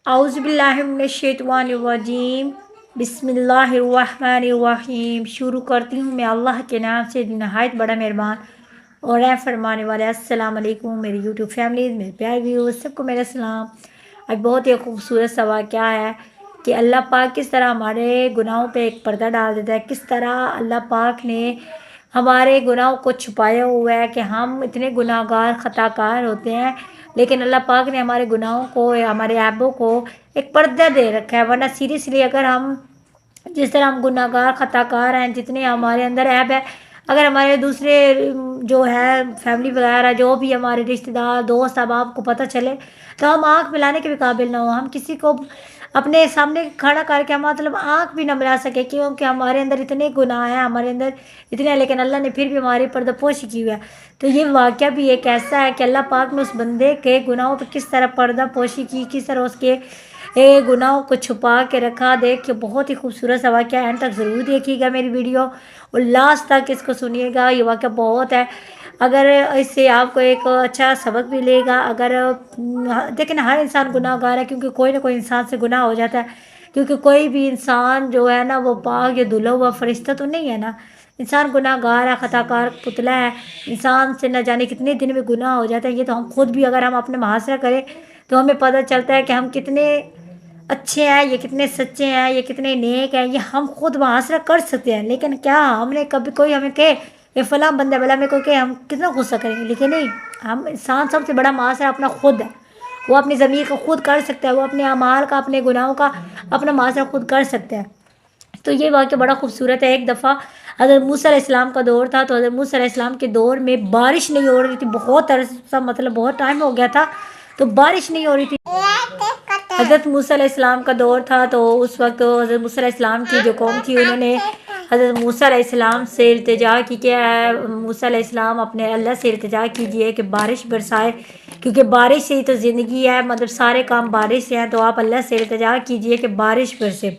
اعوذ باللہ من الشیطان الرجیم بسم اللہ الرحمن الرحیم۔ شروع کرتی ہوں میں اللہ کے نام سے جو نہایت بڑا مہربان اور رحم فرمانے والے۔ السلام علیکم میری یوٹیوب فیملیز، میرے پیارے ویورز، سب کو میرا سلام۔ آج بہت ہی خوبصورت سا واقعہ ہے کہ اللہ پاک کس طرح ہمارے گناہوں پہ ایک پردہ ڈال دیتا ہے، کس طرح اللہ پاک نے ہمارے گناہوں کو چھپایا ہوا ہے کہ ہم اتنے گناہ گار خطا کار ہوتے ہیں، لیکن اللہ پاک نے ہمارے گناہوں کو، ہمارے عیبوں کو ایک پردہ دے رکھا ہے۔ ورنہ سیریسلی اگر ہم جس طرح ہم گناہ گار خطا کار ہیں، جتنے ہمارے اندر عیب ہے، اگر ہمارے دوسرے جو ہے فیملی وغیرہ، جو بھی ہمارے رشتہ دار دوست احباب کو پتہ چلے تو ہم آنکھ ملانے کے بھی قابل نہ ہوں، ہم کسی کو اپنے سامنے کھڑا کر کے ہم مطلب آنکھ بھی نہ ملا سکے، کیونکہ ہمارے اندر اتنے گناہ ہیں، ہمارے اندر اتنے ہیں، لیکن اللہ نے پھر بھی ہماری پردہ پوشی کی ہوئی ہے۔ تو یہ واقعہ بھی ایک ایسا ہے کہ اللہ پاک نے اس بندے کے گناہوں پہ کس طرح پردہ پوشی کی، کس طرح اس کے گناہوں کو چھپا کے رکھا۔ دیکھ کے بہت ہی خوبصورت سا واقعہ، اینڈ تک ضرور دیکھیے گا میری ویڈیو اور لاسٹ تک اس کو سنیے گا۔ یہ واقعہ بہت ہے، اگر اس سے آپ کو ایک اچھا سبق ملے گا۔ اگر دیکھیں ہر انسان گناہ گار ہے، کیونکہ کوئی نہ کوئی انسان سے گناہ ہو جاتا ہے، کیونکہ کوئی بھی انسان جو ہے نا وہ پاک یا دھلا ہوا فرشتہ تو نہیں ہے نا، انسان گناہ گار ہے، خطا کار پتلا ہے، انسان سے نہ جانے کتنے دن میں گناہ ہو جاتا ہے۔ یہ تو ہم خود بھی اگر ہم اپنے محاصرہ کریں تو ہمیں پتہ چلتا ہے کہ ہم کتنے اچھے ہیں، یہ کتنے سچے ہیں، یہ کتنے نیک ہیں، یہ ہم خود محاصرہ کر سکتے ہیں۔ لیکن کیا ہم نے کبھی کوئی ہمیں کہے یہ فلاں بندہ بلا میں کوئی کہ ہم کتنا غصہ کریں گے؟ لیکن نہیں، ہم انسان سب سے بڑا محاصرہ اپنا خود ہے، وہ اپنی ضمیر کو خود کر سکتا ہے، وہ اپنے اعمال کا، اپنے گناہوں کا اپنا محاصرہ خود کر سکتا ہے۔ تو یہ واقعہ بڑا خوبصورت ہے۔ ایک دفعہ حضرت موسیٰ علیہ السلام کا دور تھا، تو حضرت موسیٰ علیہ السلام کے دور میں بارش نہیں ہو رہی تھی، بہت عرصہ مطلب بہت ٹائم ہو گیا تھا، تو بارش نہیں ہو رہی تھی۔ حضرت موسیٰ علیہ السلام کا دور تھا، تو اس وقت حضرت موسیٰ علیہ السلام کی جو قوم تھی انہوں نے حضرت موسیٰ علیہ السلام سے التجا کی کہ موسیٰ علیہ السلام اپنے اللہ سے التجا کیجئے کہ بارش برسائے، کیونکہ بارش سے ہی تو زندگی ہے، مطلب سارے کام بارش سے ہیں، تو آپ اللہ سے التجا کیجئے کہ بارش برسے۔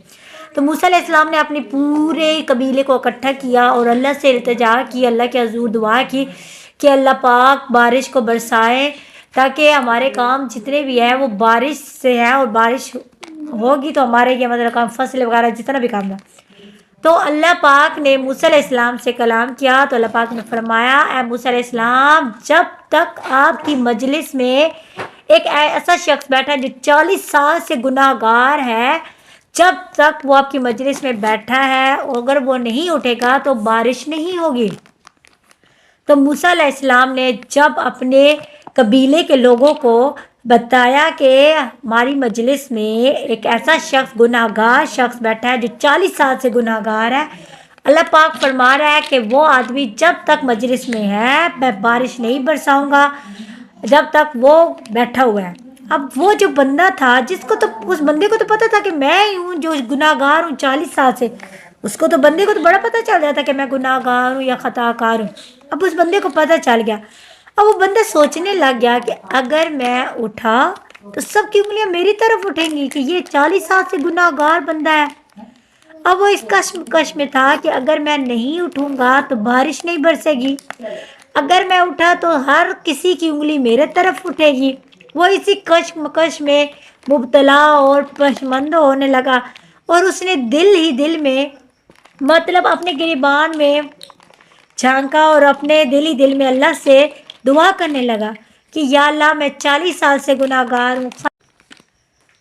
تو موسیٰ علیہ السلام نے اپنے پورے قبیلے کو اکٹھا کیا اور اللہ سے التجا کی، اللہ کے حضور دعا کی کہ اللہ پاک بارش کو برسائے، تاکہ ہمارے کام جتنے بھی ہیں وہ بارش سے ہیں، اور بارش ہوگی تو ہمارے یہ مطلب کام فصل وغیرہ جتنا بھی کام ہے۔ تو اللہ پاک نے موسیٰ علیہ السلام سے کلام کیا، تو اللہ پاک نے فرمایا اے موسیٰ علیہ السلام، جب تک آپ کی مجلس میں ایک ایسا شخص بیٹھا ہے جو 40 سال سے گناہ گار ہے، جب تک وہ آپ کی مجلس میں بیٹھا ہے، اگر وہ نہیں اٹھے گا تو بارش نہیں ہوگی۔ تو موسیٰ علیہ السلام نے جب اپنے قبیلے کے لوگوں کو بتایا کہ ہماری مجلس میں ایک ایسا شخص گناہ گار شخص بیٹھا ہے جو 40 سال سے گناہ گار ہے، اللہ پاک فرما رہا ہے کہ وہ آدمی جب تک مجلس میں ہے میں بارش نہیں برساؤں گا جب تک وہ بیٹھا ہوا ہے۔ اب وہ جو بندہ تھا، جس کو تو اس بندے کو تو پتہ تھا کہ میں ہی ہوں جو گناہ گار ہوں 40 سال سے، اس کو تو بندے کو تو بڑا پتہ چل جاتا کہ میں گناہ گار ہوں یا خطا کار ہوں۔ اب اس بندے کو پتہ چل گیا، اب وہ بندہ سوچنے لگ گیا کہ اگر میں اٹھا تو سب کی انگلیاں میری طرف اٹھیں گی کہ یہ 40 سال سے گناہ گار بندہ ہے۔ اب وہ اس کشمکش میں تھا کہ اگر میں نہیں اٹھوں گا تو بارش نہیں برسے گی، اگر میں اٹھا تو ہر کسی کی انگلی میرے طرف اٹھے گی۔ وہ اسی کشمکش میں مبتلا اور پشماندہ ہونے لگا، اور اس نے دل ہی دل میں مطلب اپنے گریبان میں جھانکا اور اپنے دل ہی دل میں اللہ سے دعا کرنے لگا کہ یا اللہ میں 40 سال سے گناہ گار ہوں۔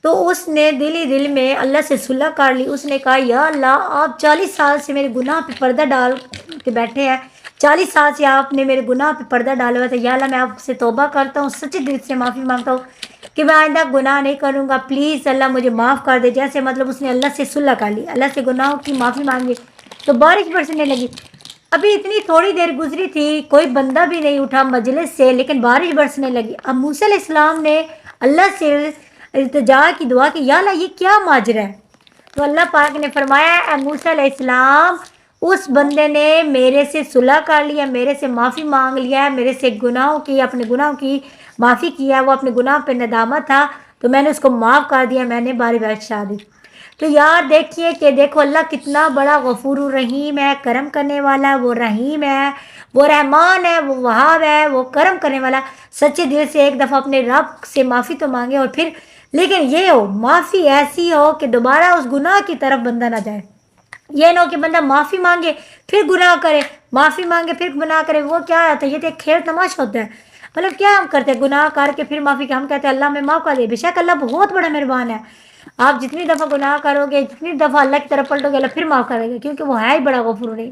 تو اس نے دل ہی دل میں اللہ سے صلح کر لی، اس نے کہا یا اللہ آپ 40 سال سے میرے گناہ پہ پردہ ڈال کے بیٹھے ہیں، 40 سال سے آپ نے میرے گناہ پہ پردہ ڈالا ہوا تھا، یا اللہ میں آپ سے توبہ کرتا ہوں، سچے دل سے معافی مانگتا ہوں کہ میں آئندہ گناہ نہیں کروں گا، پلیز اللہ مجھے معاف کر دے۔ جیسے مطلب اس نے اللہ سے صلح کر لی، اللہ سے گناہوں کی معافی مانگی، تو بارش برسنے لگی۔ ابھی اتنی تھوڑی دیر گزری تھی، کوئی بندہ بھی نہیں اٹھا مجلس سے، لیکن بارش برسنے لگی۔ اب موسیٰ علیہ السلام نے اللہ سے التجا کی دعا کہ یا اللہ یہ کیا ماجرا ہے؟ تو اللہ پاک نے فرمایا اے موسیٰ علیہ السلام، اس بندے نے میرے سے صلح کر لیا، میرے سے معافی مانگ لیا ہے، میرے سے گناہوں کی اپنے گناہوں کی معافی کیا، وہ اپنے گناہ پہ ندامت تھا تو میں نے اس کو معاف کر دیا، میں نے باری بخشا دی۔ تو یار دیکھیے کہ دیکھو اللہ کتنا بڑا غفور الرحیم ہے، کرم کرنے والا، وہ رحیم ہے، وہ رحمان ہے، وہ وہاب ہے، وہ کرم کرنے والا۔ سچے دل سے ایک دفعہ اپنے رب سے معافی تو مانگے اور پھر لیکن یہ ہو معافی ایسی ہو کہ دوبارہ اس گناہ کی طرف بندہ نہ جائے. یہ نہ ہو کہ بندہ معافی مانگے پھر گناہ کرے، معافی مانگے پھر گناہ کرے. وہ کیا ہوتا ہے؟ یہ تو ایک کھیل تماشا ہوتا ہے. مطلب کیا ہم کرتے ہیں؟ گناہ کر کے پھر معافی، ہم کہتے ہیں اللہ میں معاف کر دے. بے شک اللہ بہت بڑا مہربان ہے. آپ جتنی دفعہ گناہ کرو گے، جتنی دفعہ اللہ کی طرف پلٹو گے، اللہ پھر معاف کرے گا، کیونکہ وہ ہے ہی بڑا غفور رحیم.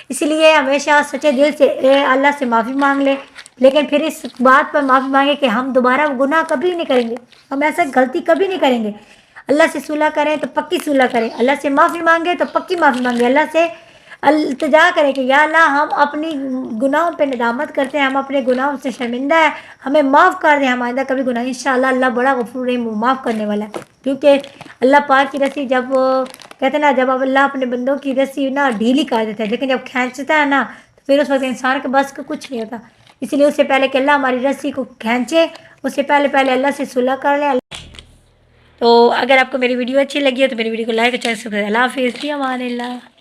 اسی لیے ہمیشہ سچے دل سے اللہ سے معافی مانگ لے، لیکن پھر اس بات پر معافی مانگے کہ ہم دوبارہ گناہ کبھی نہیں کریں گے، ہم ایسا غلطی کبھی نہیں کریں گے. اللہ سے صلح کریں تو پکی صلح کریں، اللہ سے معافی مانگے تو پکی معافی مانگے. اللہ سے التجا کریں کہ یا اللہ ہم اپنی گناہوں پہ ندامت کرتے ہیں، ہم اپنے گناہوں سے شرمندہ ہیں، ہمیں معاف کر دیں، ہم آئندہ کبھی گناہ. انشاءاللہ اللہ بڑا غفور رحیم معاف کرنے والا ہے. کیونکہ اللہ پاک کی رسی جب کہتے ہیں نا، جب اللہ اپنے بندوں کی رسی نا ڈھیلی کر دیتا ہے، لیکن جب کھینچتا ہے نا تو پھر اس وقت انسان کے بس کا کچھ نہیں ہوتا. اسی لیے اس سے پہلے کہ اللہ ہماری رسی کو کھینچے، اس سے پہلے اللہ سے صلح کر لیں. تو اگر آپ کو میری ویڈیو اچھی لگی ہے تو میری ویڈیو کو لائک اور چینل سبسکرائب. اللہ حافظ. فی امان اللہ.